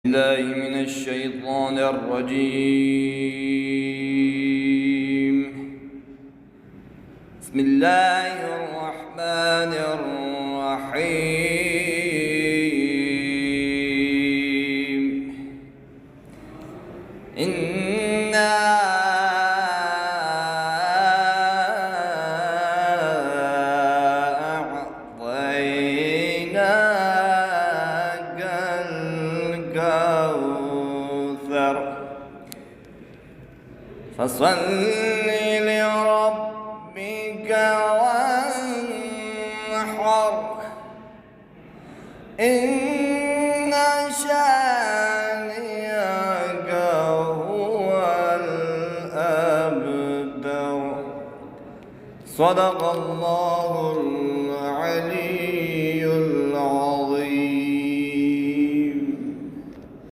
الله من الشيطان الرجيم. بسم الله الرحمن الرحيم. إنا أعطيناك الكوثر فصل لربك وانحر إن شانئك هو الأبتر. صدق الله